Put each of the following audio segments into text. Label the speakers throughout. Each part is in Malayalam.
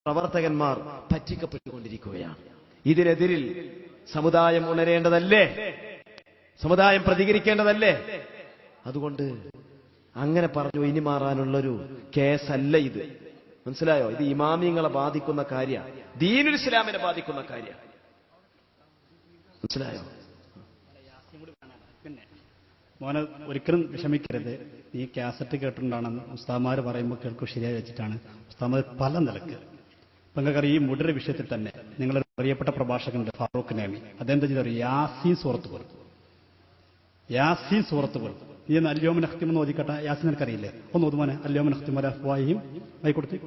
Speaker 1: പ്രവർത്തകന്മാർ പറ്റിക്കപ്പെട്ടുകൊണ്ടിരിക്കുകയാണ്. ഇതിനെതിരിൽ സമുദായം ഉണരേണ്ടതല്ലേ? സമുദായം പ്രതികരിക്കേണ്ടതല്ലേ? അതുകൊണ്ട് അങ്ങനെ പറഞ്ഞു ഇനി മാറാനുള്ളൊരു കേസല്ല ഇത്. മനസ്സിലായോ? ഇത് ഇമാമിയങ്ങളെ ബാധിക്കുന്ന കാര്യമാണ്, ദീനുൽ ഇസ്ലാമിനെ ബാധിക്കുന്ന കാര്യമാണ്. മനസ്സിലായോ?
Speaker 2: പിന്നെ മോനെ ഒരിക്കലും വിഷമിക്കരുത്. നീ കാസറ്റ് കേട്ടിട്ടുണ്ടാണെന്ന് ഉസ്താമാര് പറയുമ്പോൾ കേൾക്കും ശരിയായി വെച്ചിട്ടാണ്. ഉസ്താമാർ പല നിലക്ക് ഇപ്പം നിങ്ങൾക്ക് ഈ മുടിയുടെ വിഷയത്തിൽ തന്നെ നിങ്ങളൊരു അറിയപ്പെട്ട പ്രഭാഷകനുണ്ട് ഫാറൂഖ് നാമി. അതെന്താ ചെയ്തോ? യാസീൻ സൂറത്ത് പോലും, യാസീൻ സൂറത്ത് പോലും. നീ ഒന്ന് അല്യോമൻ അഖ്തിം എന്ന് ഓതിക്കട്ടെ. യാസീൻ നിനക്കറിയില്ലേ? ഒന്ന് ഓതുമോനെ. അല്യോമൻ അഖ്തിം അലാ അഫ്വാഹിഹിം ആയിക്കൊടുത്തി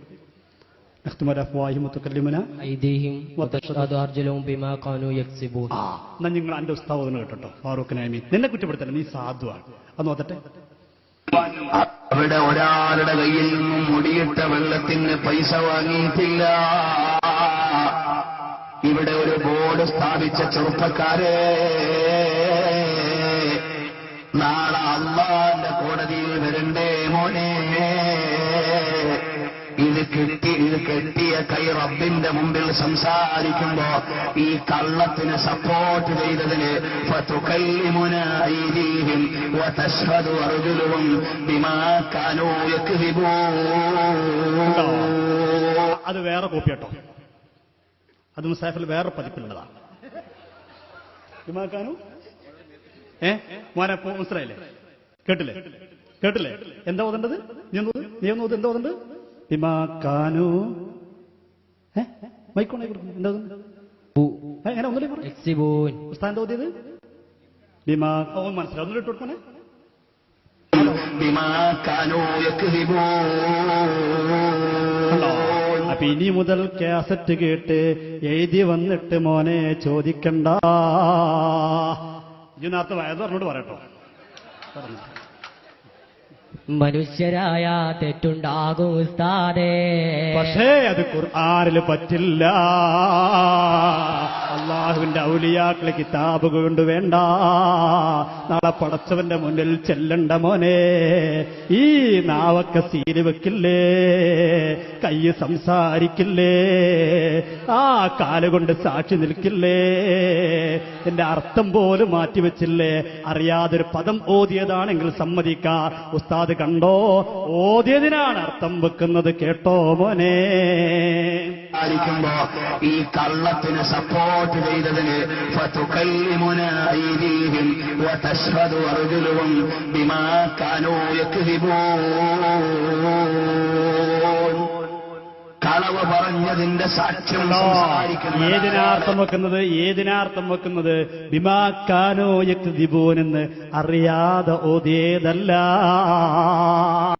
Speaker 2: അഖ്തിം അലാ അഫ്വാഹിഹിം വതുകല്ലിമുനാ
Speaker 3: ഐദീഹിം വതഷ്ഹദു അർജുലുഹും ബിമാ കാനൂ യക്സിബൂൻ.
Speaker 2: എന്നാ നിങ്ങൾ എന്റെ ഉസ്താദ് ഒന്ന് കേട്ടോ. ഫാറൂഖ് നാമി നിന്നെ കുറ്റപ്പെടുത്തല്ല, നീ സാധുവാണ്. അന്ന് ഓതട്ടെ.
Speaker 4: അവിടെ ഒരാളുടെ കയ്യിൽ നിന്നും മുടിയിട്ട വെള്ളത്തിന് പൈസ വാങ്ങിയിട്ടില്ല. ഇവിടെ ഒരു ബോർഡ് സ്ഥാപിച്ച ചെറുപ്പക്കാരെ, നാളെ അള്ളാന്റെ കോടതിയിൽ വരണ്ടേ മോനെ? ഇത് കെട്ടിയ കൈ റബ്ബിന്റെ മുമ്പിൽ സംസാരിക്കുമ്പോ ഈ കള്ളത്തിന് സപ്പോർട്ട് ചെയ്തതിന് ഫതുകല്ലിമുനാ ഐദീഹിം വതശ്ഹദു അർജുലുഹും ബിമാ കാനൂ യക്ദിബൂൻ.
Speaker 2: അത് വേറെ കോപ്പി കേട്ടോ. അത് മുസാഫിൽ വേറെ പതിപ്പിലുള്ളതാണ്. ബിമാ കാനൂ മോനെ മനസ്സിലായില്ലേ? കേട്ടില്ലേ? എന്താ ഓതേണ്ടത്? നീ ഒന്ന് ഓത്. എന്താ ഓതേണ്ടത്? ബിമാ കാനൂ മൈക്കോണായി കൊടുക്കും. എന്താ എങ്ങനെ ഒന്നുകൂടി പറഞ്ഞു? ഉസ്താദ് എന്താ ഓതിയത്? ബിമാ മനസ്സിലായി. ഒന്നുകൂടി ഇട്ട് കൊടുക്കണേ. അപ്പൊ ഇനി മുതൽ കാസറ്റ് കേട്ട് എഴുതി വന്നിട്ട് മോനെ ചോദിക്കണ്ട. ഇതിനകത്ത് വയതറിനോട് പറയട്ടോ.
Speaker 3: മനുഷ്യരായ തെറ്റുണ്ടാകും ഉസ്താദേ,
Speaker 2: പക്ഷേ അത് ഖുർആനിൽ പറ്റില്ല. അള്ളാഹുവിന്റെ ഔലിയാക്കളെ കിതാബ് കൊണ്ട് വേണ്ട. നാളെ പടച്ചവന്റെ മുന്നിൽ ചെല്ലണ്ട മോനെ. ഈ നാവൊക്കെ സീല് വെക്കില്ലേ, കൈ സംസാരിക്കില്ലേ, ആ കാലുകൊണ്ട് സാക്ഷി നിൽക്കില്ലേ, എന്റെ അർത്ഥം പോലും മാറ്റിവെച്ചില്ലേ. അറിയാതൊരു പദം ഓതിയതാണെങ്കിൽ സമ്മതിക്കാ. ഉസ്താദ് കണ്ടോ, ഓതിയതിനാണ് അർത്ഥം വെക്കുന്നത്. കേട്ടോ മോനെ?
Speaker 4: ഈ കള്ളത്തിന് സപ്പോർട്ട് ചെയ്തതിന് ഫതുകല്ലിമുനാ ഐദീഹിം വതശ്ഹദു അർജുലുഹും ബിമാ കാനൂ യക്ദിബൂൻ. കളവ് പറഞ്ഞതിന്റെ സാക്ഷ്യം
Speaker 2: ഏതിനാർത്ഥം വെക്കുന്നത് ബിമാ കാനൂ യക്ദിബൂൻ എന്ന് അറിയാതെ ഓതിയതല്ല.